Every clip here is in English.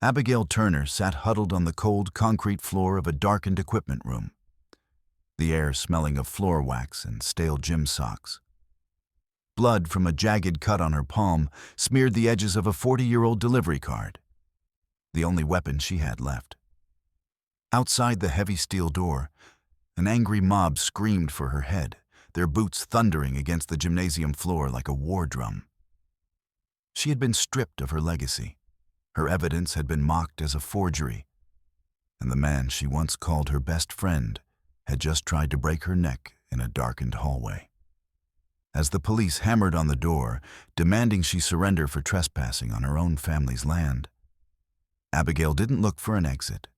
Abigail Turner sat huddled on the cold concrete floor of a darkened equipment room, the air smelling of floor wax and stale gym socks. Blood from a jagged cut on her palm smeared the edges of a 40-year-old delivery card, the only weapon she had left. Outside the heavy steel door, an angry mob screamed for her head, their boots thundering against the gymnasium floor like a war drum. She had been stripped of her legacy. Her evidence had been mocked as a forgery, and the man she once called her best friend had just tried to break her neck in a darkened hallway. As the police hammered on the door, demanding she surrender for trespassing on her own family's land, Abigail didn't look for an exit.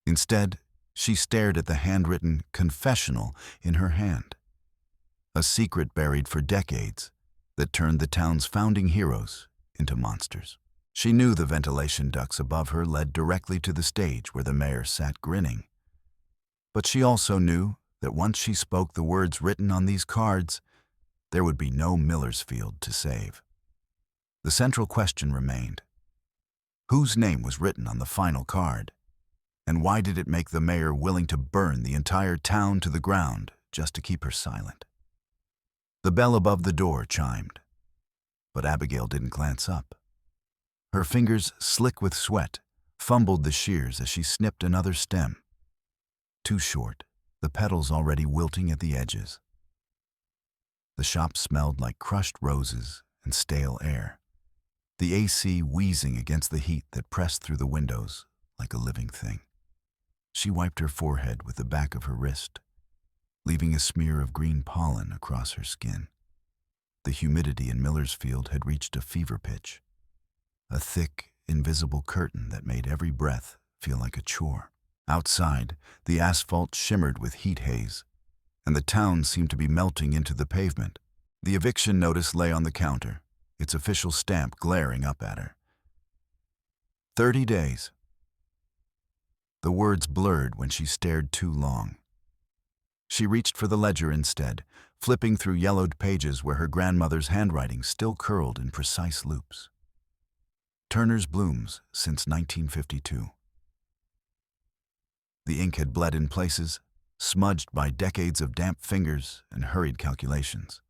Instead, she stared at the handwritten confessional in her hand, a secret buried for decades that turned the town's founding heroes into monsters. She knew the ventilation ducts above her led directly to the stage where the mayor sat grinning. But she also knew that once she spoke the words written on these cards, there would be no Millersfield to save. The central question remained: whose name was written on the final card? And why did it make the mayor willing to burn the entire town to the ground just to keep her silent? The bell above the door chimed, but Abigail didn't glance up. Her fingers, slick with sweat, fumbled the shears as she snipped another stem. Too short, the petals already wilting at the edges. The shop smelled like crushed roses and stale air, the AC wheezing against the heat that pressed through the windows like a living thing. She wiped her forehead with the back of her wrist, leaving a smear of green pollen across her skin. The humidity in Millersfield had reached a fever pitch, a thick, invisible curtain that made every breath feel like a chore. Outside, the asphalt shimmered with heat haze, and the town seemed to be melting into the pavement. The eviction notice lay on the counter, its official stamp glaring up at her. 30 days. The words blurred when she stared too long. She reached for the ledger instead, flipping through yellowed pages where her grandmother's handwriting still curled in precise loops. Turner's Blooms since 1952. The ink had bled in places, smudged by decades of damp fingers and hurried calculations.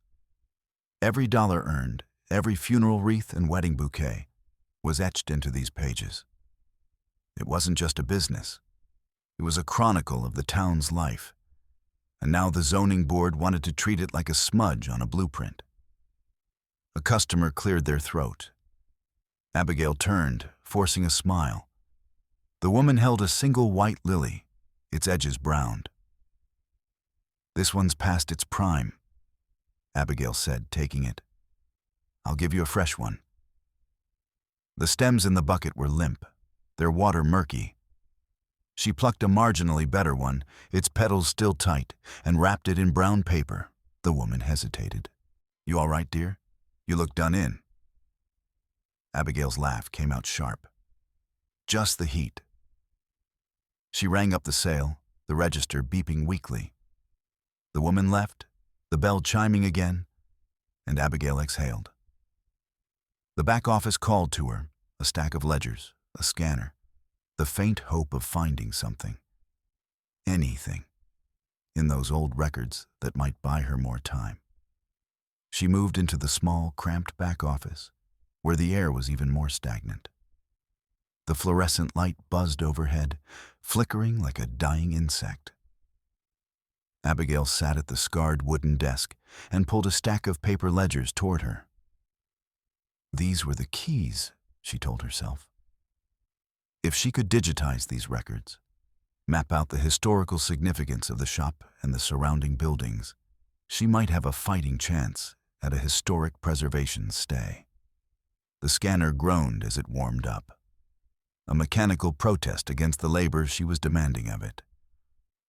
Every dollar earned, every funeral wreath and wedding bouquet was etched into these pages. It wasn't just a business. It was a chronicle of the town's life, and now the zoning board wanted to treat it like a smudge on a blueprint. A customer cleared their throat. Abigail turned, forcing a smile. The woman held a single white lily, its edges browned. "This one's past its prime," Abigail said, taking it. "I'll give you a fresh one." The stems in the bucket were limp, their water murky. She plucked a marginally better one, its petals still tight, and wrapped it in brown paper. The woman hesitated. "You all right, dear? You look done in." Abigail's laugh came out sharp. "Just the heat." She rang up the sale, the register beeping weakly. The woman left, the bell chiming again, and Abigail exhaled. The back office called to her, a stack of ledgers, a scanner, the faint hope of finding something, anything, in those old records that might buy her more time. She moved into the small, cramped back office, where the air was even more stagnant. The fluorescent light buzzed overhead, flickering like a dying insect. Abigail sat at the scarred wooden desk and pulled a stack of paper ledgers toward her. These were the keys, she told herself. If she could digitize these records, map out the historical significance of the shop and the surrounding buildings, she might have a fighting chance at a historic preservation stay. The scanner groaned as it warmed up, a mechanical protest against the labor she was demanding of it.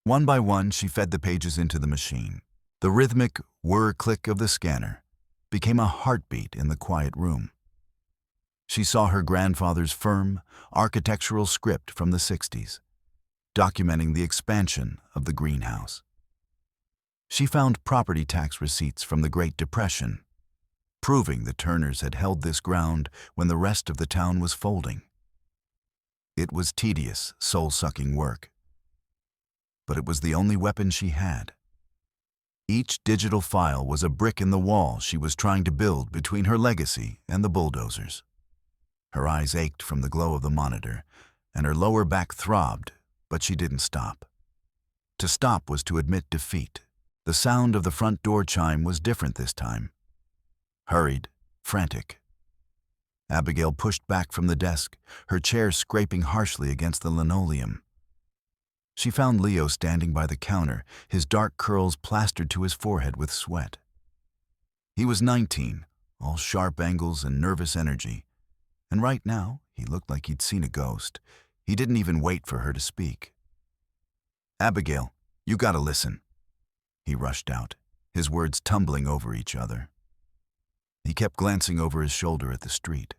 One by one, she fed the pages into the machine. The rhythmic whir-click of the scanner became a heartbeat in the quiet room. She saw her grandfather's firm, architectural script from the 60s, documenting the expansion of the greenhouse. She found property tax receipts from the Great Depression, proving the Turners had held this ground when the rest of the town was folding. It was tedious, soul-sucking work, but it was the only weapon she had. Each digital file was a brick in the wall she was trying to build between her legacy and the bulldozers. Her eyes ached from the glow of the monitor, and her lower back throbbed, but she didn't stop. To stop was to admit defeat. The sound of the front door chime was different this time. Hurried, frantic. Abigail pushed back from the desk, her chair scraping harshly against the linoleum. She found Leo standing by the counter, his dark curls plastered to his forehead with sweat. He was 19, all sharp angles and nervous energy, and right now he looked like he'd seen a ghost. He didn't even wait for her to speak. "Abigail, you gotta listen." He rushed out, his words tumbling over each other. He kept glancing over his shoulder at the street.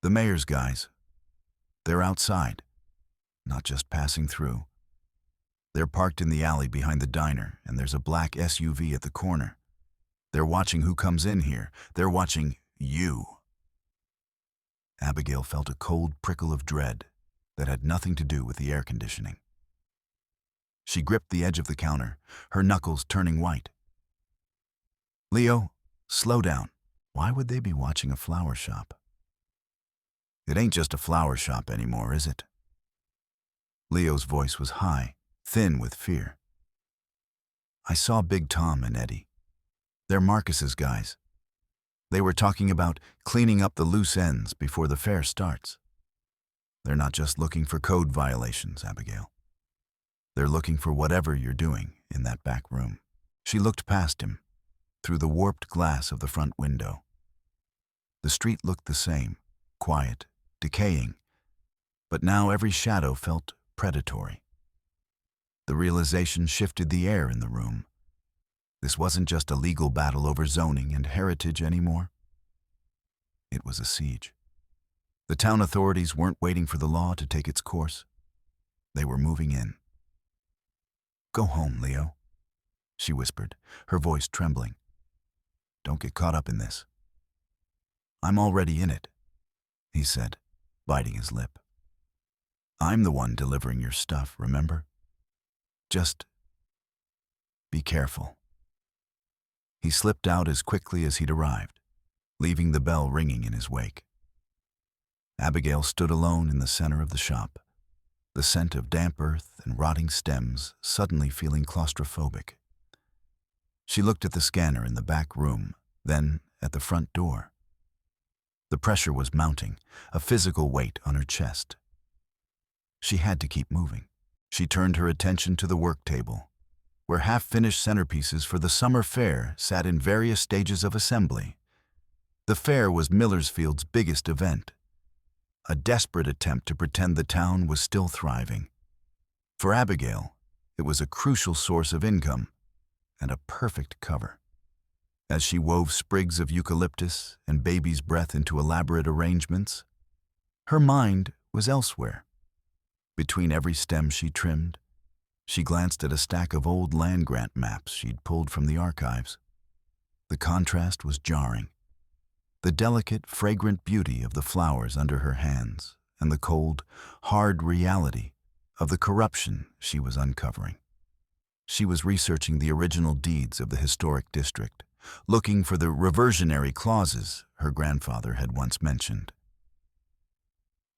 "The mayor's guys. They're outside, not just passing through. They're parked in the alley behind the diner, and there's a black SUV at the corner. They're watching who comes in here. They're watching you." Abigail felt a cold prickle of dread that had nothing to do with the air conditioning. She gripped the edge of the counter, her knuckles turning white. "Leo, slow down. Why would they be watching a flower shop?" "It ain't just a flower shop anymore, is it?" Leo's voice was high, thin with fear. "I saw Big Tom and Eddie. They're Marcus's guys. They were talking about cleaning up the loose ends before the fair starts. They're not just looking for code violations, Abigail. They're looking for whatever you're doing in that back room." She looked past him, through the warped glass of the front window. The street looked the same, quiet, decaying, but now every shadow felt predatory. The realization shifted the air in the room. This wasn't just a legal battle over zoning and heritage anymore. It was a siege. The town authorities weren't waiting for the law to take its course. They were moving in. "Go home, Leo," she whispered, her voice trembling. "Don't get caught up in this." "I'm already in it," he said, biting his lip. "I'm the one delivering your stuff, remember? Just be careful." He slipped out as quickly as he'd arrived, leaving the bell ringing in his wake. Abigail stood alone in the center of the shop, the scent of damp earth and rotting stems suddenly feeling claustrophobic. She looked at the scanner in the back room, then at the front door. The pressure was mounting, a physical weight on her chest. She had to keep moving. She turned her attention to the work table, where half-finished centerpieces for the summer fair sat in various stages of assembly. The fair was Millersfield's biggest event, a desperate attempt to pretend the town was still thriving. For Abigail, it was a crucial source of income and a perfect cover. As she wove sprigs of eucalyptus and baby's breath into elaborate arrangements, her mind was elsewhere. Between every stem she trimmed, she glanced at a stack of old land-grant maps she'd pulled from the archives. The contrast was jarring. The delicate, fragrant beauty of the flowers under her hands and the cold, hard reality of the corruption she was uncovering. She was researching the original deeds of the historic district, looking for the reversionary clauses her grandfather had once mentioned.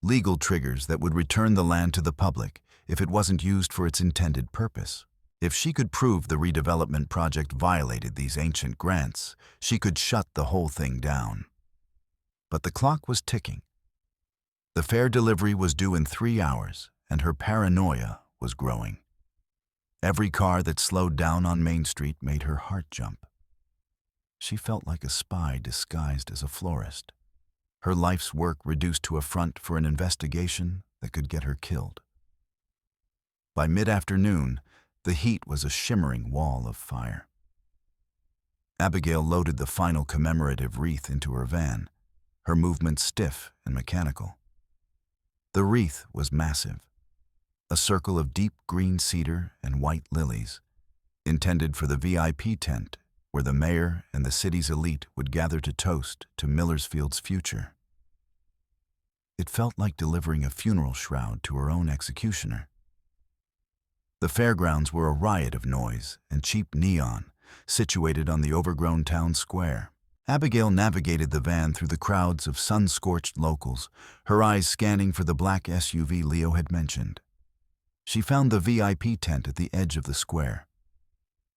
Legal triggers that would return the land to the public if it wasn't used for its intended purpose. If she could prove the redevelopment project violated these ancient grants, she could shut the whole thing down. But the clock was ticking. The fair delivery was due in 3 hours, and her paranoia was growing. Every car that slowed down on Main Street made her heart jump. She felt like a spy disguised as a florist, her life's work reduced to a front for an investigation that could get her killed. By mid-afternoon, the heat was a shimmering wall of fire. Abigail loaded the final commemorative wreath into her van, her movements stiff and mechanical. The wreath was massive, a circle of deep green cedar and white lilies, intended for the VIP tent where the mayor and the city's elite would gather to toast to Millersfield's future. It felt like delivering a funeral shroud to her own executioner. The fairgrounds were a riot of noise and cheap neon, situated on the overgrown town square. Abigail navigated the van through the crowds of sun-scorched locals, her eyes scanning for the black SUV Leo had mentioned. She found the VIP tent at the edge of the square,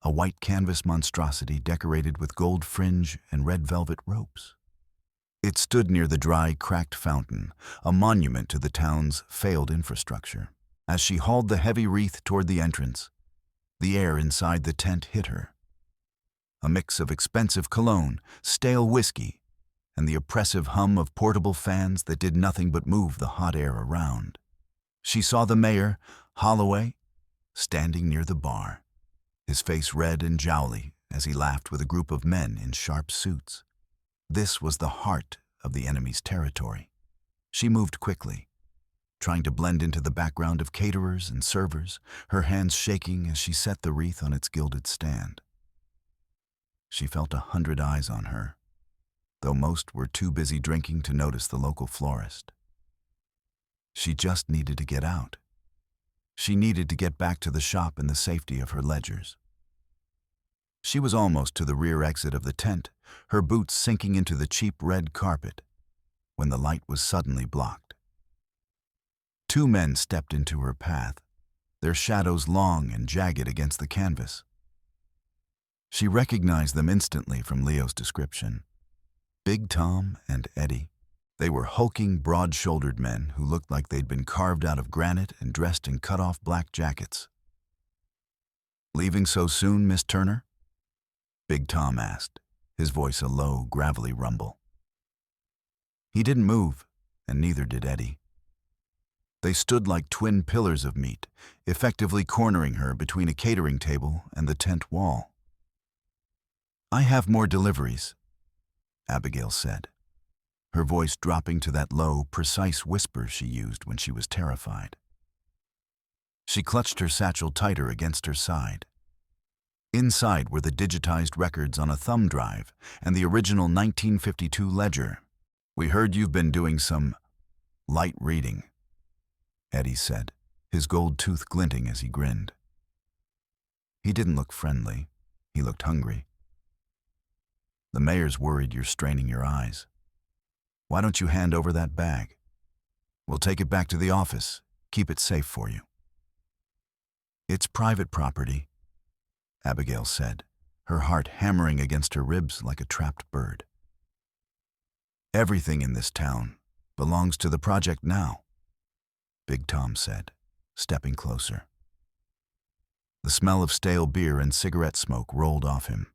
a white canvas monstrosity decorated with gold fringe and red velvet ropes. It stood near the dry, cracked fountain, a monument to the town's failed infrastructure. As she hauled the heavy wreath toward the entrance, the air inside the tent hit her. A mix of expensive cologne, stale whiskey, and the oppressive hum of portable fans that did nothing but move the hot air around. She saw the mayor, Holloway, standing near the bar, his face red and jowly as he laughed with a group of men in sharp suits. This was the heart of the enemy's territory. She moved quickly, trying to blend into the background of caterers and servers, her hands shaking as she set the wreath on its gilded stand. She felt 100 eyes on her, though most were too busy drinking to notice the local florist. She just needed to get out. She needed to get back to the shop in the safety of her ledgers. She was almost to the rear exit of the tent, her boots sinking into the cheap red carpet, when the light was suddenly blocked. 2 men stepped into her path, their shadows long and jagged against the canvas. She recognized them instantly from Leo's description. Big Tom and Eddie. They were hulking, broad-shouldered men who looked like they'd been carved out of granite and dressed in cut-off black jackets. "Leaving so soon, Miss Turner?" Big Tom asked, his voice a low, gravelly rumble. He didn't move, and neither did Eddie. They stood like twin pillars of meat, effectively cornering her between a catering table and the tent wall. "I have more deliveries," Abigail said, her voice dropping to that low, precise whisper she used when she was terrified. She clutched her satchel tighter against her side. Inside were the digitized records on a thumb drive and the original 1952 ledger. "We heard you've been doing some light reading," Eddie said, his gold tooth glinting as he grinned. He didn't look friendly. He looked hungry. "The mayor's worried you're straining your eyes. Why don't you hand over that bag? We'll take it back to the office, keep it safe for you." "It's private property," Abigail said, her heart hammering against her ribs like a trapped bird. "Everything in this town belongs to the project now," Big Tom said, stepping closer. The smell of stale beer and cigarette smoke rolled off him.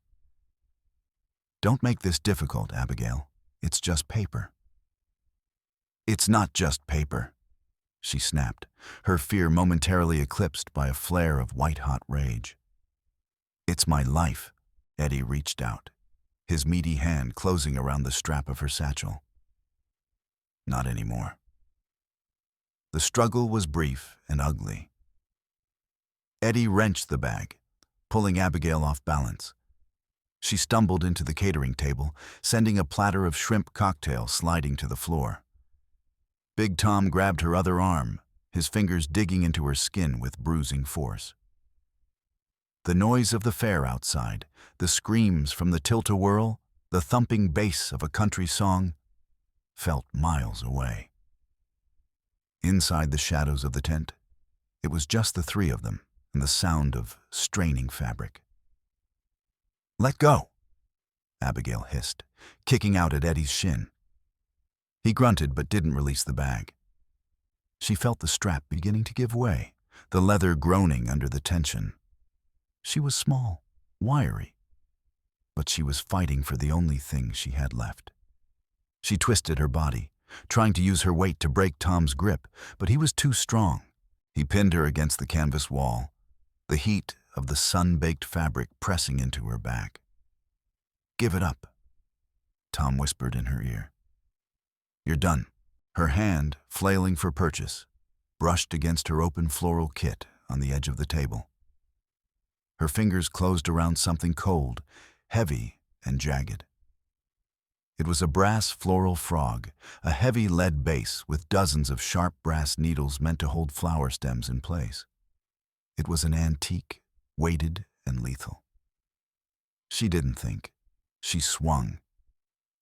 "Don't make this difficult, Abigail. It's just paper." "It's not just paper," she snapped, her fear momentarily eclipsed by a flare of white-hot rage. "It's my life." Eddie reached out, his meaty hand closing around the strap of her satchel. "Not anymore." The struggle was brief and ugly. Eddie wrenched the bag, pulling Abigail off balance. She stumbled into the catering table, sending a platter of shrimp cocktail sliding to the floor. Big Tom grabbed her other arm, his fingers digging into her skin with bruising force. The noise of the fair outside, the screams from the tilt-a-whirl, the thumping bass of a country song, felt miles away. Inside the shadows of the tent, it was just the 3 of them and the sound of straining fabric. "Let go," Abigail hissed, kicking out at Eddie's shin. He grunted but didn't release the bag. She felt the strap beginning to give way, the leather groaning under the tension. She was small, wiry, but she was fighting for the only thing she had left. She twisted her body, trying to use her weight to break Tom's grip, but he was too strong. He pinned her against the canvas wall, the heat of the sun-baked fabric pressing into her back. "Give it up," Tom whispered in her ear. "You're done." Her hand, flailing for purchase, brushed against her open floral kit on the edge of the table. Her fingers closed around something cold, heavy, and jagged. It was a brass floral frog, a heavy lead base with dozens of sharp brass needles meant to hold flower stems in place. It was an antique, weighted and lethal. She didn't think. She swung.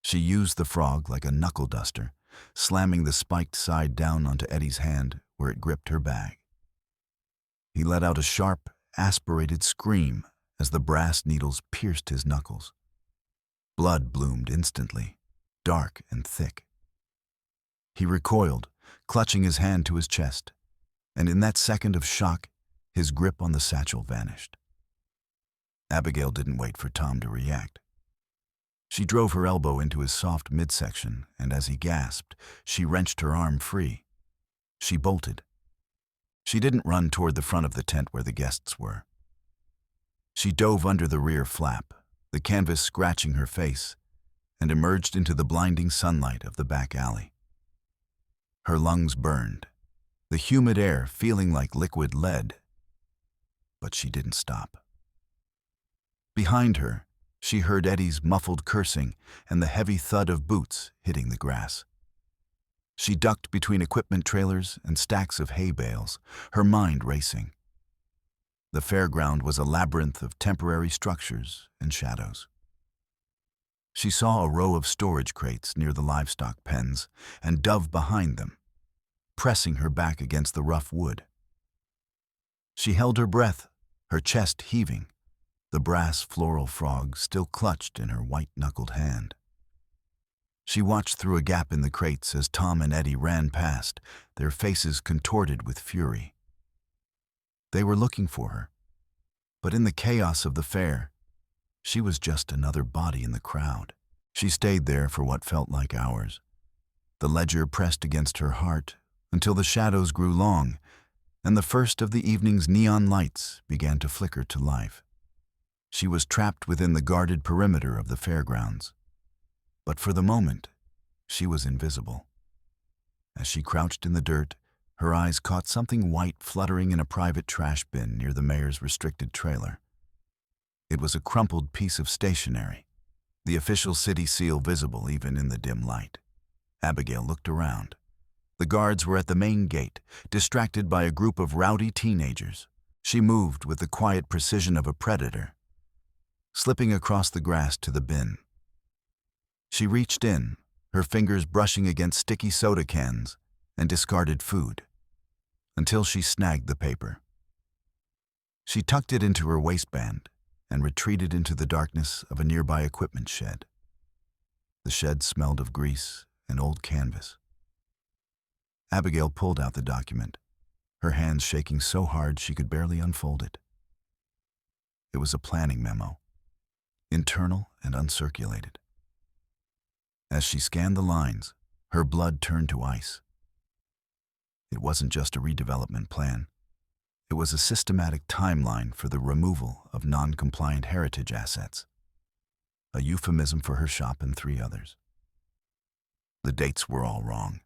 She used the frog like a knuckle duster, slamming the spiked side down onto Eddie's hand where it gripped her bag. He let out a sharp, aspirated scream as the brass needles pierced his knuckles. Blood bloomed instantly, dark and thick. He recoiled, clutching his hand to his chest, and in that second of shock, his grip on the satchel vanished. Abigail didn't wait for Tom to react. She drove her elbow into his soft midsection, and as he gasped, she wrenched her arm free. She bolted. She didn't run toward the front of the tent where the guests were. She dove under the rear flap, the canvas scratching her face, and emerged into the blinding sunlight of the back alley. Her lungs burned, the humid air feeling like liquid lead. But she didn't stop. Behind her, she heard Eddie's muffled cursing and the heavy thud of boots hitting the grass. She ducked between equipment trailers and stacks of hay bales, her mind racing. The fairground was a labyrinth of temporary structures and shadows. She saw a row of storage crates near the livestock pens and Dove behind them, pressing her back against the rough wood. She held her breath, her chest heaving, the brass floral frog still clutched in her white-knuckled hand. She watched through a gap in the crates as Tom and Eddie ran past, their faces contorted with fury. They were looking for her, but in the chaos of the fair, she was just another body in the crowd. She stayed there for what felt like hours, the ledger pressed against her heart until the shadows grew long and the first of the evening's neon lights began to flicker to life. She was trapped within the guarded perimeter of the fairgrounds. But for the moment, she was invisible. As she crouched in the dirt, her eyes caught something white fluttering in a private trash bin near the mayor's restricted trailer. It was a crumpled piece of stationery, the official city seal visible even in the dim light. Abigail looked around. The guards were at the main gate, distracted by a group of rowdy teenagers. She moved with the quiet precision of a predator, slipping across the grass to the bin. She reached in, her fingers brushing against sticky soda cans and discarded food, until she snagged the paper. She tucked it into her waistband and retreated into the darkness of a nearby equipment shed. The shed smelled of grease and old canvas. Abigail pulled out the document, her hands shaking so hard she could barely unfold it. It was a planning memo, internal and uncirculated. As she scanned the lines, her blood turned to ice. It wasn't just a redevelopment plan. It was a systematic timeline for the removal of non-compliant heritage assets, a euphemism for her shop and 3 others. The dates were all wrong.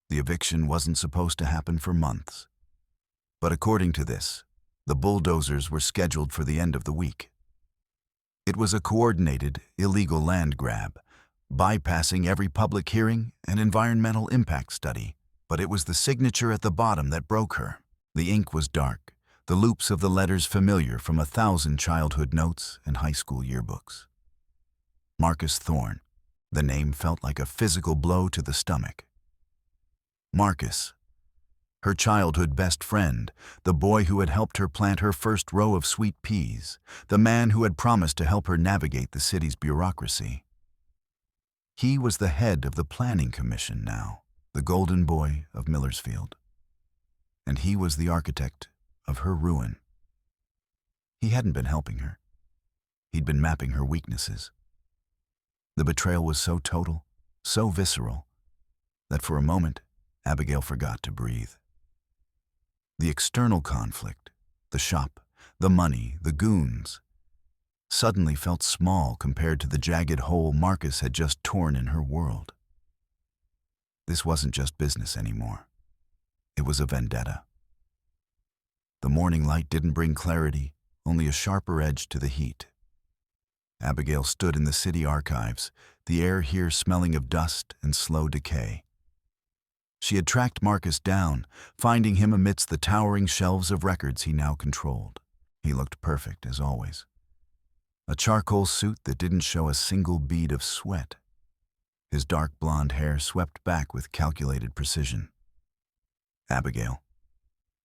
The eviction wasn't supposed to happen for months. But according to this, the bulldozers were scheduled for the end of the week. It was a coordinated, illegal land grab, bypassing every public hearing and environmental impact study. But it was the signature at the bottom that broke her. The ink was dark, the loops of the letters familiar from 1,000 childhood notes and high school yearbooks. Marcus Thorne. The name felt like a physical blow to the stomach. Marcus, her childhood best friend, the boy who had helped her plant her first row of sweet peas, the man who had promised to help her navigate the city's bureaucracy. He was the head of the planning commission now, the golden boy of Millersfield. And he was the architect of her ruin. He hadn't been helping her. He'd been mapping her weaknesses. The betrayal was so total, so visceral, that for a moment, Abigail forgot to breathe. The external conflict, the shop, the money, the goons, suddenly felt small compared to the jagged hole Marcus had just torn in her world. This wasn't just business anymore. It was a vendetta. The morning light didn't bring clarity, only a sharper edge to the heat. Abigail stood in the city archives, the air here smelling of dust and slow decay. She had tracked Marcus down, finding him amidst the towering shelves of records he now controlled. He looked perfect, as always. A charcoal suit that didn't show a single bead of sweat. His dark blonde hair swept back with calculated precision. "Abigail,"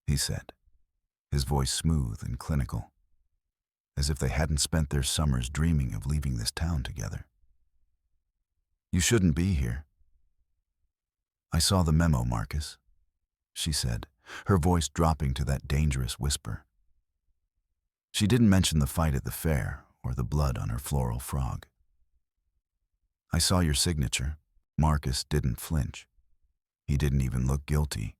he said, his voice smooth and clinical, as if they hadn't spent their summers dreaming of leaving this town together. "You shouldn't be here." "I saw the memo, Marcus," she said, her voice dropping to that dangerous whisper. She didn't mention the fight at the fair or the blood on her floral frog. "I saw your signature." Marcus didn't flinch. He didn't even look guilty.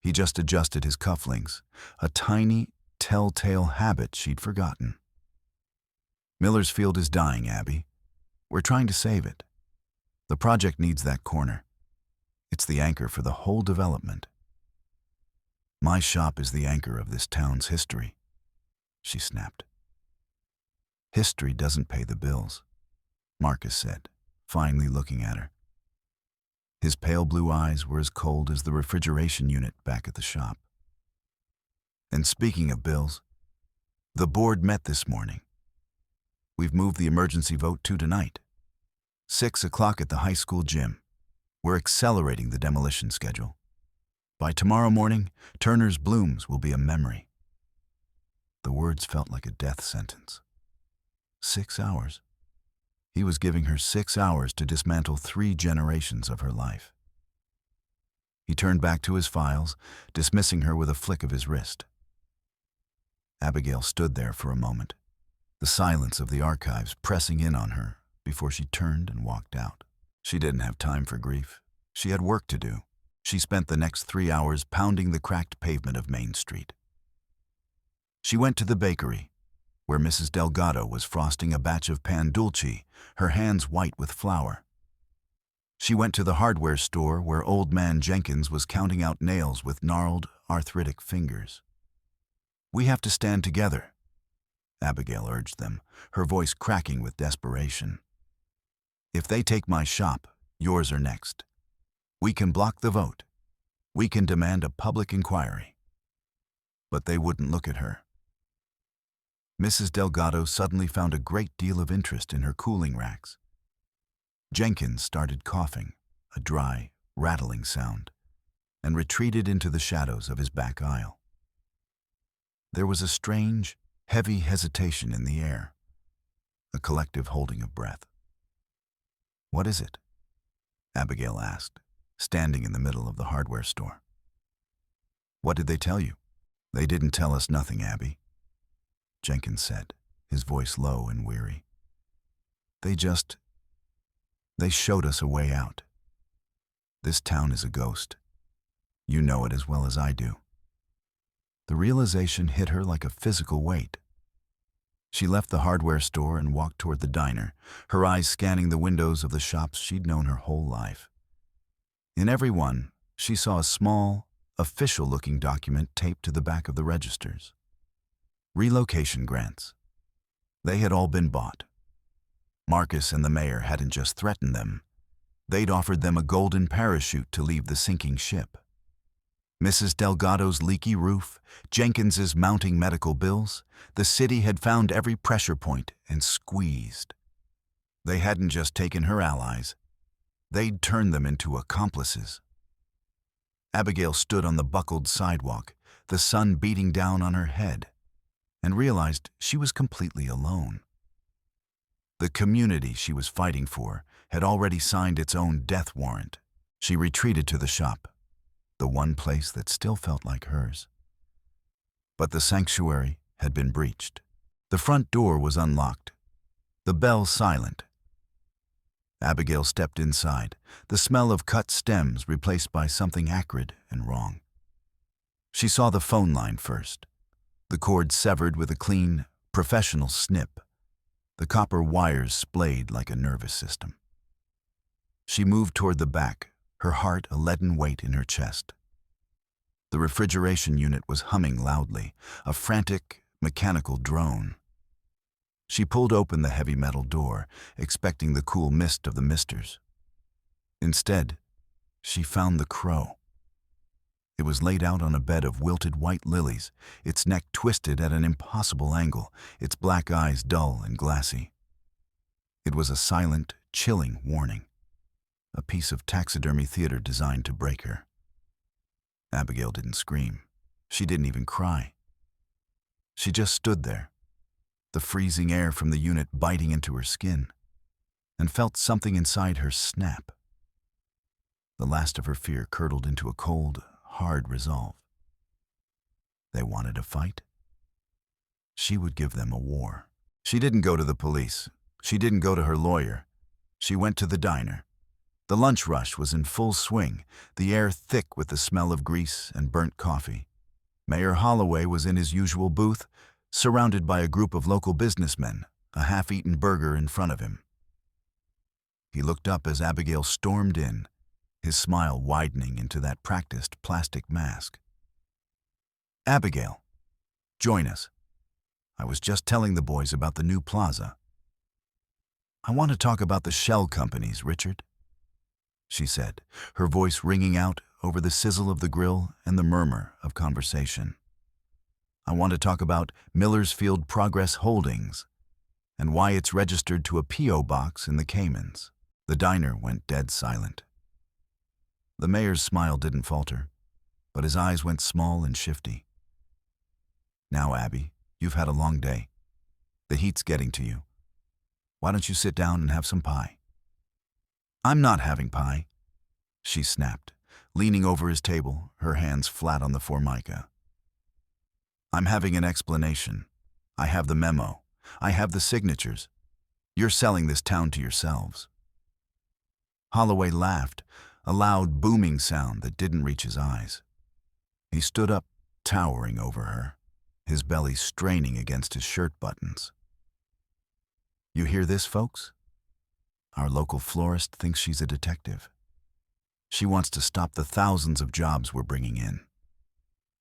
He just adjusted his cufflinks, a tiny, telltale habit she'd forgotten. "Millersfield is dying, Abby. We're trying to save it. The project needs that corner. It's the anchor for the whole development." "My shop is the anchor of this town's history," she snapped. "History doesn't pay the bills," Marcus said, finally looking at her. His pale blue eyes were as cold as the refrigeration unit back at the shop. "And speaking of bills, the board met this morning. We've moved the emergency vote to tonight. 6 o'clock at the high school gym. We're accelerating the demolition schedule. By tomorrow morning, Turner's Blooms will be a memory." The words felt like a death sentence. 6 hours. He was giving her 6 hours to dismantle 3 generations of her life. He turned back to his files, dismissing her with a flick of his wrist. Abigail stood there for a moment, the silence of the archives pressing in on her before she turned and walked out. She didn't have time for grief. She had work to do. She spent the next 3 hours pounding the cracked pavement of Main Street. She went to the bakery, where Mrs. Delgado was frosting a batch of pan dulce, her hands white with flour. She went to the hardware store where old man Jenkins was counting out nails with gnarled, arthritic fingers. "We have to stand together," Abigail urged them, her voice cracking with desperation. "If they take my shop, yours are next. We can block the vote. We can demand a public inquiry." But they wouldn't look at her. Mrs. Delgado suddenly found a great deal of interest in her cooling racks. Jenkins started coughing, a dry, rattling sound, and retreated into the shadows of his back aisle. There was a strange, heavy hesitation in the air, a collective holding of breath. "What is it?" Abigail asked, standing in the middle of the hardware store. "What did they tell you?" "They didn't tell us nothing, Abby," Jenkins said, his voice low and weary. They showed us a way out. This town is a ghost. You know it as well as I do." The realization hit her like a physical weight. She left the hardware store and walked toward the diner, her eyes scanning the windows of the shops she'd known her whole life. In every one, she saw a small, official-looking document taped to the back of the registers. Relocation grants. They had all been bought. Marcus and the mayor hadn't just threatened them. They'd offered them a golden parachute to leave the sinking ship. Mrs. Delgado's leaky roof, Jenkins's mounting medical bills, the city had found every pressure point and squeezed. They hadn't just taken her allies. They'd turned them into accomplices. Abigail stood on the buckled sidewalk, the sun beating down on her head, and realized she was completely alone. The community she was fighting for had already signed its own death warrant. She retreated to the shop, the one place that still felt like hers. But the sanctuary had been breached. The front door was unlocked, the bell silent. Abigail stepped inside, the smell of cut stems replaced by something acrid and wrong. She saw the phone line first, the cord severed with a clean, professional snip, the copper wires splayed like a nervous system. She moved toward the back, her heart a leaden weight in her chest. The refrigeration unit was humming loudly, a frantic, mechanical drone. She pulled open the heavy metal door, expecting the cool mist of the misters. Instead, she found the crow. It was laid out on a bed of wilted white lilies, its neck twisted at an impossible angle, its black eyes dull and glassy. It was a silent, chilling warning, a piece of taxidermy theater designed to break her. Abigail didn't scream. She didn't even cry. She just stood there, the freezing air from the unit biting into her skin, and felt something inside her snap. The last of her fear curdled into a cold, hard resolve. They wanted a fight. She would give them a war. She didn't go to the police. She didn't go to her lawyer. She went to the diner. The lunch rush was in full swing, the air thick with the smell of grease and burnt coffee. Mayor Holloway was in his usual booth, surrounded by a group of local businessmen, a half-eaten burger in front of him. He looked up as Abigail stormed in, his smile widening into that practiced plastic mask. "Abigail, join us. I was just telling the boys about the new plaza. I want to talk about the shell companies, Richard," she said, her voice ringing out over the sizzle of the grill and the murmur of conversation. "I want to talk about Millersfield Progress Holdings and why it's registered to a P.O. box in the Caymans." The diner went dead silent. The mayor's smile didn't falter, but his eyes went small and shifty. "Now, Abby, you've had a long day. The heat's getting to you. Why don't you sit down and have some pie?" "I'm not having pie," she snapped, leaning over his table, her hands flat on the formica. "I'm having an explanation. I have the memo. I have the signatures. You're selling this town to yourselves." Holloway laughed, a loud, booming sound that didn't reach his eyes. He stood up, towering over her, his belly straining against his shirt buttons. "You hear this, folks? Our local florist thinks she's a detective. She wants to stop the thousands of jobs we're bringing in.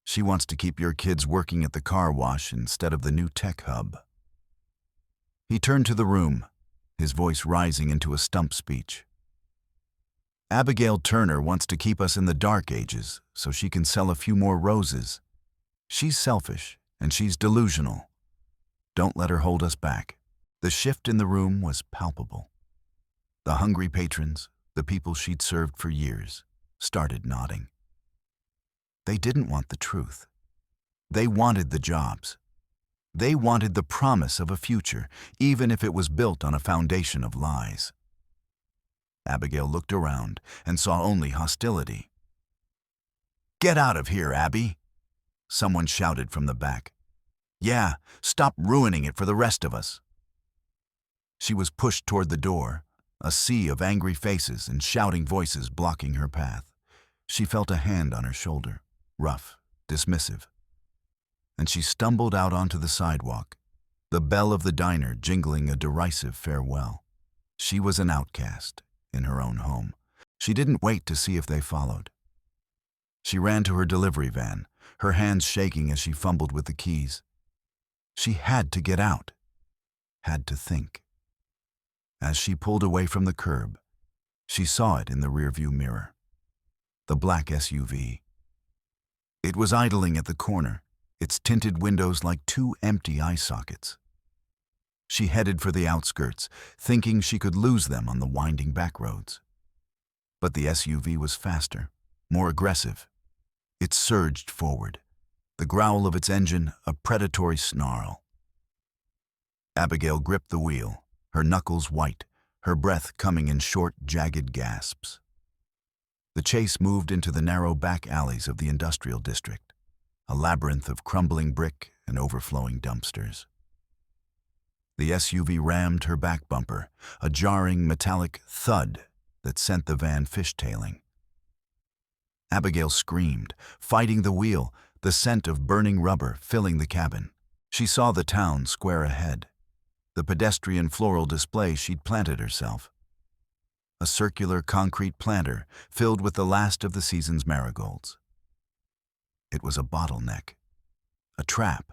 She wants to keep your kids working at the car wash instead of the new tech hub." He turned to the room, his voice rising into a stump speech. "Abigail Turner wants to keep us in the dark ages so she can sell a few more roses. She's selfish and she's delusional. Don't let her hold us back." The shift in the room was palpable. The hungry patrons, the people she'd served for years, started nodding. They didn't want the truth. They wanted the jobs. They wanted the promise of a future, even if it was built on a foundation of lies. Abigail looked around and saw only hostility. "Get out of here, Abby!" someone shouted from the back. "Yeah, stop ruining it for the rest of us." She was pushed toward the door, a sea of angry faces and shouting voices blocking her path. She felt a hand on her shoulder, rough, dismissive. And she stumbled out onto the sidewalk, the bell of the diner jingling a derisive farewell. She was an outcast in her own home. She didn't wait to see if they followed. She ran to her delivery van, her hands shaking as she fumbled with the keys. She had to get out, had to think. As she pulled away from the curb, she saw it in the rearview mirror. The black SUV. It was idling at the corner, its tinted windows like two empty eye sockets. She headed for the outskirts, thinking she could lose them on the winding back roads. But the SUV was faster, more aggressive. It surged forward, the growl of its engine a predatory snarl. Abigail gripped the wheel, her knuckles white, her breath coming in short, jagged gasps. The chase moved into the narrow back alleys of the industrial district, a labyrinth of crumbling brick and overflowing dumpsters. The SUV rammed her back bumper, a jarring metallic thud that sent the van fishtailing. Abigail screamed, fighting the wheel, the scent of burning rubber filling the cabin. She saw the town square ahead, the pedestrian floral display she'd planted herself. A circular concrete planter filled with the last of the season's marigolds. It was a bottleneck, a trap.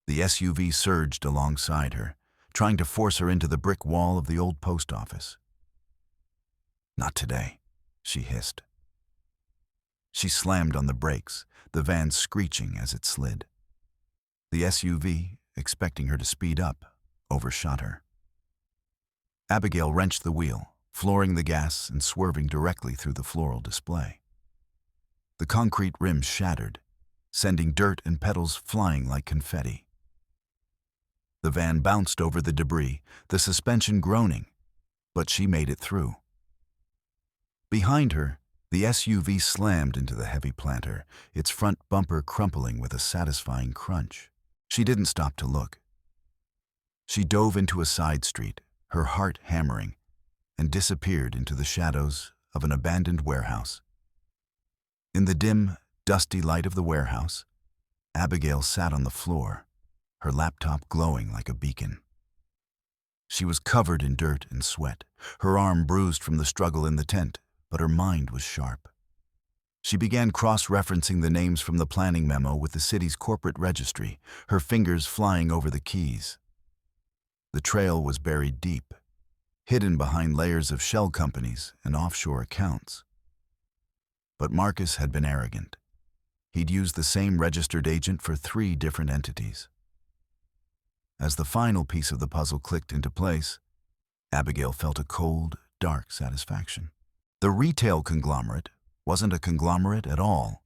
The SUV surged alongside her, trying to force her into the brick wall of the old post office. "Not today," she hissed. She slammed on the brakes, the van screeching as it slid. The SUV, expecting her to speed up, overshot her. Abigail wrenched the wheel, flooring the gas and swerving directly through the floral display. The concrete rim shattered, sending dirt and petals flying like confetti. The van bounced over the debris, the suspension groaning, but she made it through. Behind her, the SUV slammed into the heavy planter, its front bumper crumpling with a satisfying crunch. She didn't stop to look. She dove into a side street, her heart hammering, and disappeared into the shadows of an abandoned warehouse. In the dim, dusty light of the warehouse, Abigail sat on the floor, her laptop glowing like a beacon. She was covered in dirt and sweat, her arm bruised from the struggle in the tent, but her mind was sharp. She began cross-referencing the names from the planning memo with the city's corporate registry, her fingers flying over the keys. The trail was buried deep, hidden behind layers of shell companies and offshore accounts. But Marcus had been arrogant. He'd used the same registered agent for 3 different entities. As the final piece of the puzzle clicked into place, Abigail felt a cold, dark satisfaction. The retail conglomerate wasn't a conglomerate at all.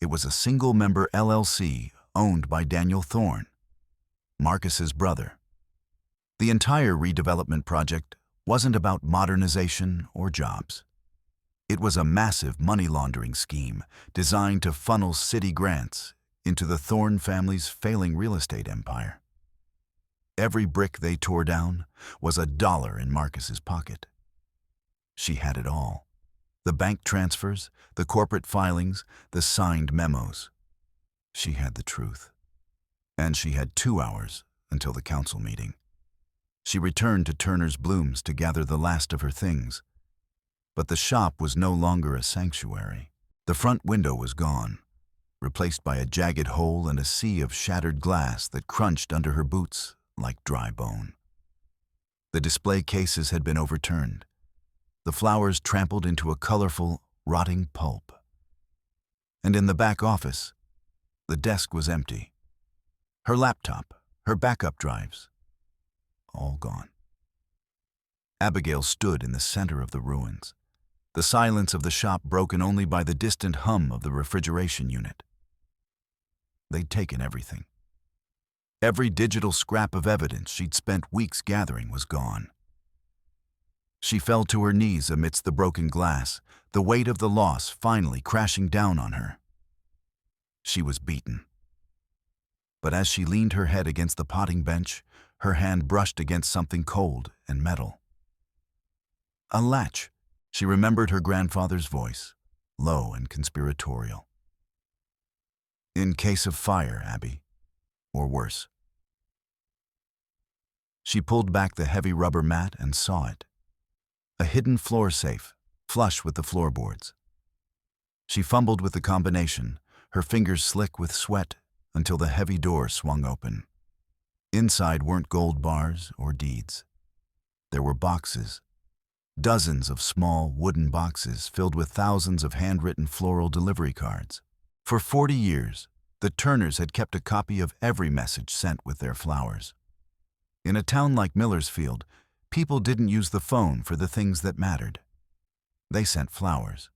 It was a single-member LLC owned by Daniel Thorne, Marcus's brother. The entire redevelopment project wasn't about modernization or jobs. It was a massive money laundering scheme designed to funnel city grants into the Thorne family's failing real estate empire. Every brick they tore down was $1 in Marcus's pocket. She had it all. The bank transfers, the corporate filings, the signed memos. She had the truth. And she had 2 hours until the council meeting. She returned to Turner's Blooms to gather the last of her things. But the shop was no longer a sanctuary. The front window was gone, replaced by a jagged hole and a sea of shattered glass that crunched under her boots like dry bone. The display cases had been overturned, the flowers trampled into a colorful, rotting pulp. And in the back office, the desk was empty. Her laptop, her backup drives, all gone. Abigail stood in the center of the ruins, the silence of the shop broken only by the distant hum of the refrigeration unit. They'd taken everything. Every digital scrap of evidence she'd spent weeks gathering was gone. She fell to her knees amidst the broken glass, the weight of the loss finally crashing down on her. She was beaten. But as she leaned her head against the potting bench, her hand brushed against something cold and metal. A latch. She remembered her grandfather's voice, low and conspiratorial. "In case of fire, Abby, or worse." She pulled back the heavy rubber mat and saw it. A hidden floor safe, flush with the floorboards. She fumbled with the combination, her fingers slick with sweat, until the heavy door swung open. Inside weren't gold bars or deeds. There were boxes. Dozens of small wooden boxes filled with thousands of handwritten floral delivery cards. For 40 years, the Turners had kept a copy of every message sent with their flowers. In a town like Millersfield, people didn't use the phone for the things that mattered. They sent flowers.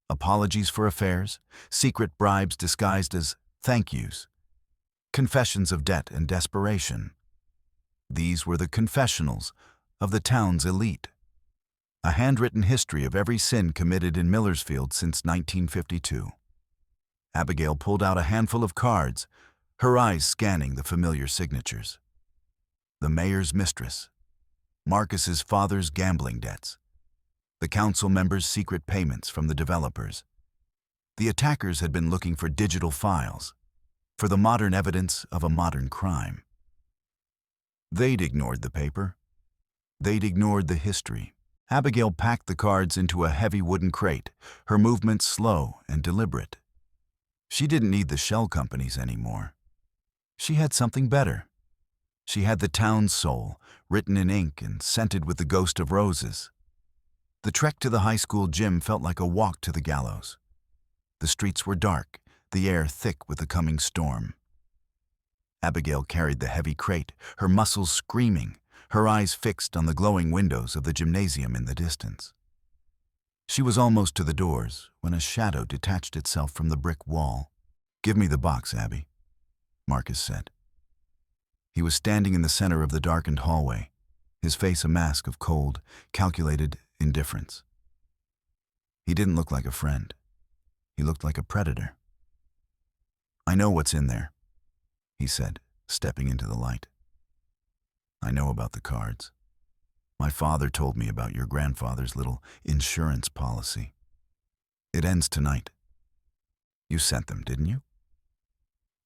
Apologies for affairs, secret bribes disguised as thank yous, confessions of debt and desperation. These were the confessionals of the town's elite. A handwritten history of every sin committed in Millersfield since 1952. Abigail pulled out a handful of cards, her eyes scanning the familiar signatures. The mayor's mistress, Marcus's father's gambling debts, the council members' secret payments from the developers. The attackers had been looking for digital files, for the modern evidence of a modern crime. They'd ignored the paper. They'd ignored the history. Abigail packed the cards into a heavy wooden crate, her movements slow and deliberate. She didn't need the shell companies anymore. She had something better. She had the town's soul, written in ink and scented with the ghost of roses. The trek to the high school gym felt like a walk to the gallows. The streets were dark, the air thick with the coming storm. Abigail carried the heavy crate, her muscles screaming, her eyes fixed on the glowing windows of the gymnasium in the distance. She was almost to the doors when a shadow detached itself from the brick wall. "Give me the box, Abby," Marcus said. He was standing in the center of the darkened hallway, his face a mask of cold, calculated indifference. He didn't look like a friend. He looked like a predator. "I know what's in there," he said, stepping into the light. "I know about the cards. My father told me about your grandfather's little insurance policy. It ends tonight. You sent them, didn't you?"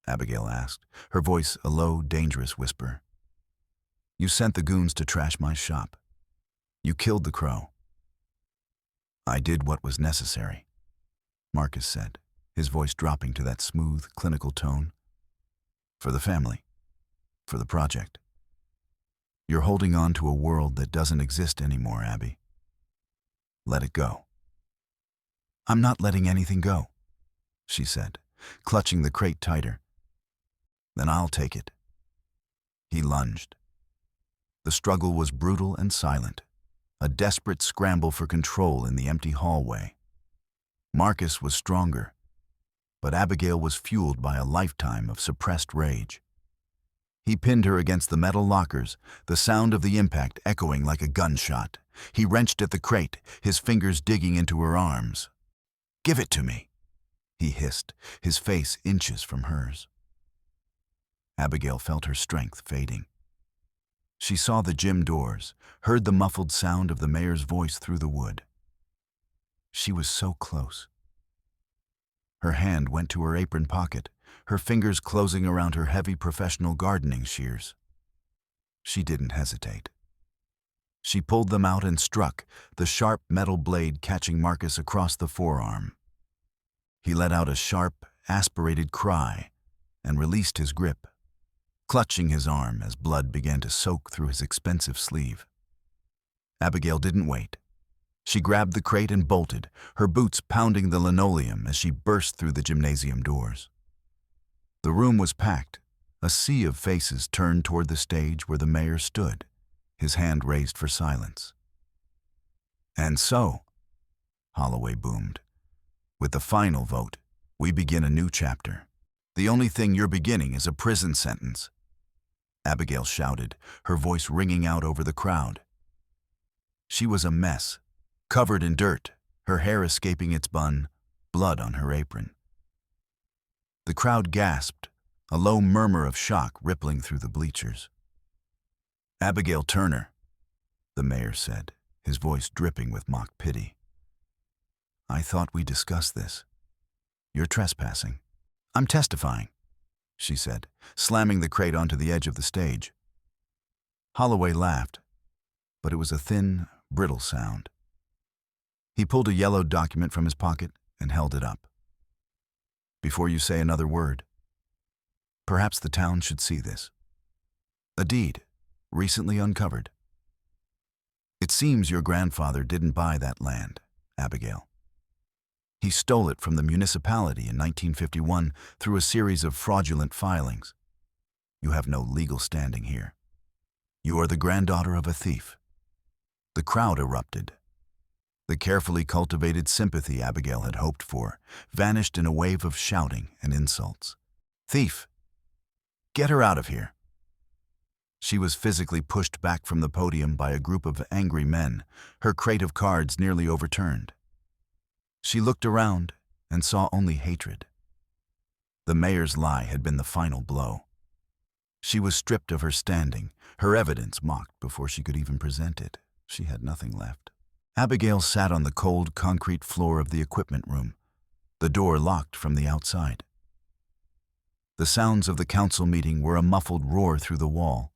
Abigail asked, her voice a low, dangerous whisper. "You sent the goons to trash my shop. You killed the crow." "I did what was necessary," Marcus said, his voice dropping to that smooth, clinical tone. "For the family. For the project. You're holding on to a world that doesn't exist anymore, Abby. Let it go." "I'm not letting anything go," she said, clutching the crate tighter. "Then I'll take it." He lunged. The struggle was brutal and silent, a desperate scramble for control in the empty hallway. Marcus was stronger, but Abigail was fueled by a lifetime of suppressed rage. He pinned her against the metal lockers, the sound of the impact echoing like a gunshot. He wrenched at the crate, his fingers digging into her arms. "Give it to me," he hissed, his face inches from hers. Abigail felt her strength fading. She saw the gym doors, heard the muffled sound of the mayor's voice through the wood. She was so close. Her hand went to her apron pocket, her fingers closing around her heavy professional gardening shears. She didn't hesitate. She pulled them out and struck, the sharp metal blade catching Marcus across the forearm. He let out a sharp, aspirated cry and released his grip, clutching his arm as blood began to soak through his expensive sleeve. Abigail didn't wait. She grabbed the crate and bolted, her boots pounding the linoleum as she burst through the gymnasium doors. The room was packed, a sea of faces turned toward the stage where the mayor stood, his hand raised for silence. "And so," Holloway boomed, "with the final vote, we begin a new chapter. The only thing you're beginning is a prison sentence," Abigail shouted, her voice ringing out over the crowd. She was a mess, covered in dirt, her hair escaping its bun, blood on her apron. The crowd gasped, a low murmur of shock rippling through the bleachers. "Abigail Turner," the mayor said, his voice dripping with mock pity. "I thought we discussed this. You're trespassing." "I'm testifying," she said, slamming the crate onto the edge of the stage. Holloway laughed, but it was a thin, brittle sound. He pulled a yellowed document from his pocket and held it up. "Before you say another word, perhaps the town should see this. A deed, recently uncovered. It seems your grandfather didn't buy that land, Abigail. He stole it from the municipality in 1951 through a series of fraudulent filings. You have no legal standing here. You are the granddaughter of a thief." The crowd erupted. The carefully cultivated sympathy Abigail had hoped for vanished in a wave of shouting and insults. "Thief! Get her out of here!" She was physically pushed back from the podium by a group of angry men, her crate of cards nearly overturned. She looked around and saw only hatred. The mayor's lie had been the final blow. She was stripped of her standing, her evidence mocked before she could even present it. She had nothing left. Abigail sat on the cold concrete floor of the equipment room, the door locked from the outside. The sounds of the council meeting were a muffled roar through the wall,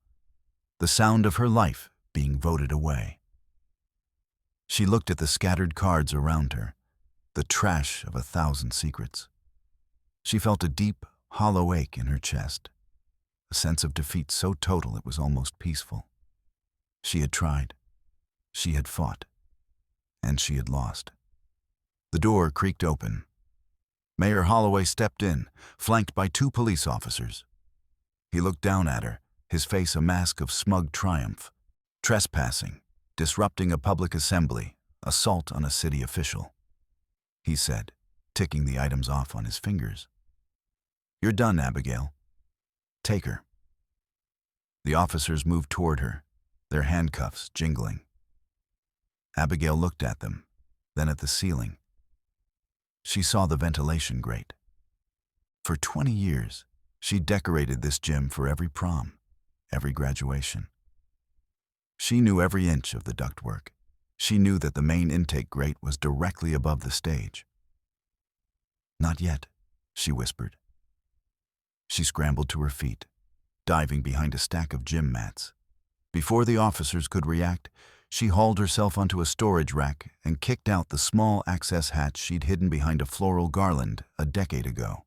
the sound of her life being voted away. She looked at the scattered cards around her, the trash of 1,000 secrets. She felt a deep, hollow ache in her chest. a sense of defeat so total it was almost peaceful. She had tried, she had fought, and she had lost. The door creaked open. Mayor Holloway stepped in, flanked by 2 police officers. He looked down at her, his face a mask of smug triumph. Trespassing, disrupting a public assembly, assault on a city official, he said, ticking the items off on his fingers. "You're done, Abigail. Take her." The officers moved toward her, their handcuffs jingling. Abigail looked at them, then at the ceiling. She saw the ventilation grate. For 20 years, she decorated this gym for every prom, every graduation. She knew every inch of the ductwork. She knew that the main intake grate was directly above the stage. "Not yet," she whispered. She scrambled to her feet, diving behind a stack of gym mats. Before the officers could react, she hauled herself onto a storage rack and kicked out the small access hatch she'd hidden behind a floral garland a decade ago.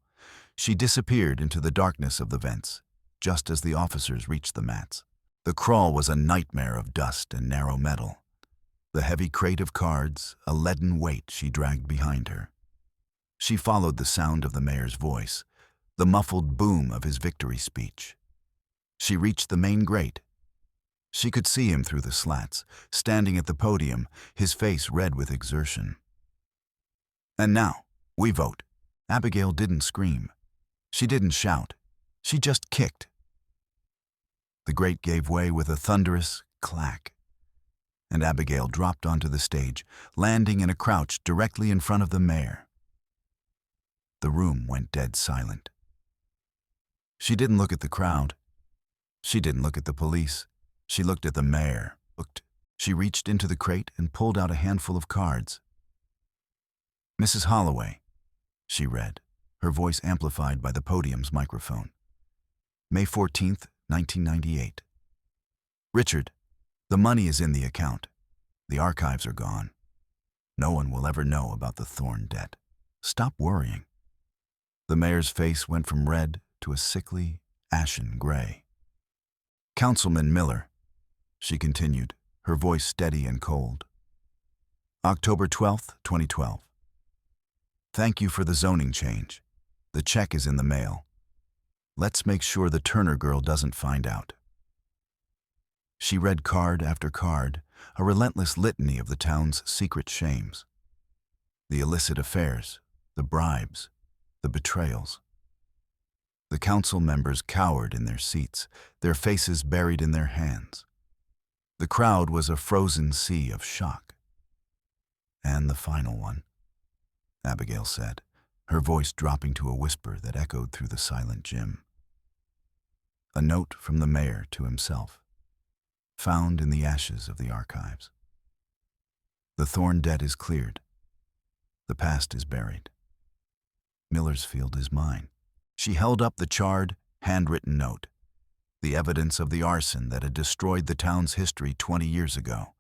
She disappeared into the darkness of the vents, just as the officers reached the mats. The crawl was a nightmare of dust and narrow metal. The heavy crate of cards, a leaden weight she dragged behind her. She followed the sound of the mayor's voice, the muffled boom of his victory speech. She reached the main grate. She could see him through the slats, standing at the podium, his face red with exertion. "And now, we vote." Abigail didn't scream. She didn't shout. She just kicked. The grate gave way with a thunderous clack, and Abigail dropped onto the stage, landing in a crouch directly in front of the mayor. The room went dead silent. She didn't look at the crowd. She didn't look at the police. She looked at the mayor. She reached into the crate and pulled out a handful of cards. "Mrs. Holloway," she read, her voice amplified by the podium's microphone. "May 14th, 1998. Richard, the money is in the account. The archives are gone. No one will ever know about the Thorn debt. Stop worrying." The mayor's face went from red to a sickly, ashen gray. "Councilman Miller," she continued, her voice steady and cold. "October 12th, 2012. Thank you for the zoning change. The check is in the mail. Let's make sure the Turner girl doesn't find out." She read card after card, a relentless litany of the town's secret shames. The illicit affairs, the bribes, the betrayals. The council members cowered in their seats, their faces buried in their hands. The crowd was a frozen sea of shock. "And the final one," Abigail said, her voice dropping to a whisper that echoed through the silent gym. A note from the mayor to himself, found in the ashes of the archives. "The Thorn debt is cleared. The past is buried. Millersfield is mine." She held up the charred, handwritten note, the evidence of the arson that had destroyed the town's history 20 years ago.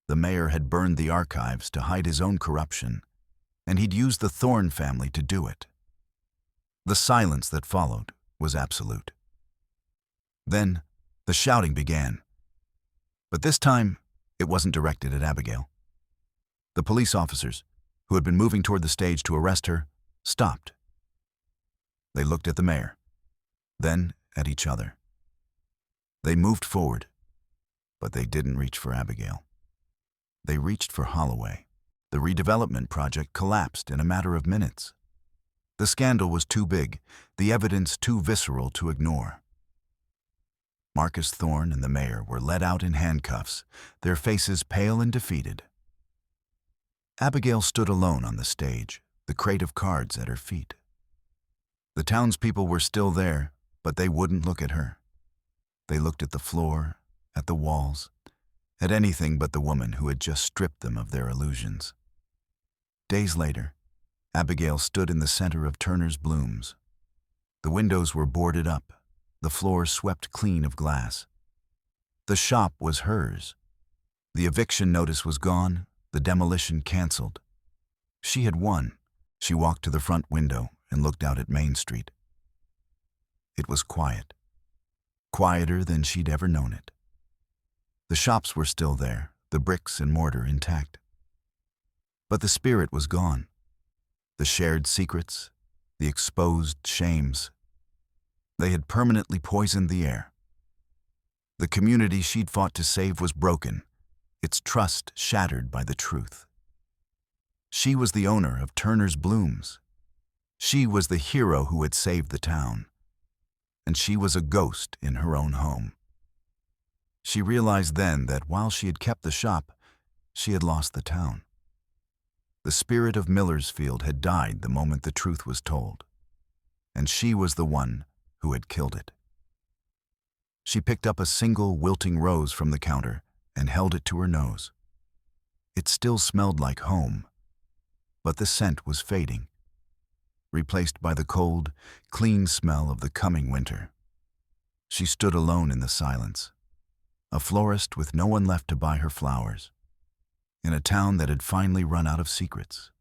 The mayor had burned the archives to hide his own corruption, and he'd used the Thorn family to do it. The silence that followed was absolute. Then, the shouting began. But this time, it wasn't directed at Abigail. The police officers, who had been moving toward the stage to arrest her, stopped. They looked at the mayor, then at each other. They moved forward, but they didn't reach for Abigail. They reached for Holloway. The redevelopment project collapsed in a matter of minutes. The scandal was too big, the evidence too visceral to ignore. Marcus Thorn and the mayor were led out in handcuffs, their faces pale and defeated. Abigail stood alone on the stage, the crate of cards at her feet. The townspeople were still there, but they wouldn't look at her. They looked at the floor, at the walls, at anything but the woman who had just stripped them of their illusions. Days later, Abigail stood in the center of Turner's Blooms. The windows were boarded up, the floor swept clean of glass. The shop was hers. The eviction notice was gone, the demolition canceled. She had won. She walked to the front window and looked out at Main Street. It was quiet. quieter than she'd ever known it. The shops were still there, the bricks and mortar intact. But the spirit was gone. The shared secrets, the exposed shames, they had permanently poisoned the air. The community she'd fought to save was broken, its trust shattered by the truth. She was the owner of Turner's Blooms. She was the hero who had saved the town. And she was a ghost in her own home. She realized then that while she had kept the shop, she had lost the town. The spirit of Millersfield had died the moment the truth was told, and she was the one who had killed it. She picked up a single wilting rose from the counter and held it to her nose. It still smelled like home, but the scent was fading, replaced by the cold, clean smell of the coming winter. She stood alone in the silence, a florist with no one left to buy her flowers, in a town that had finally run out of secrets.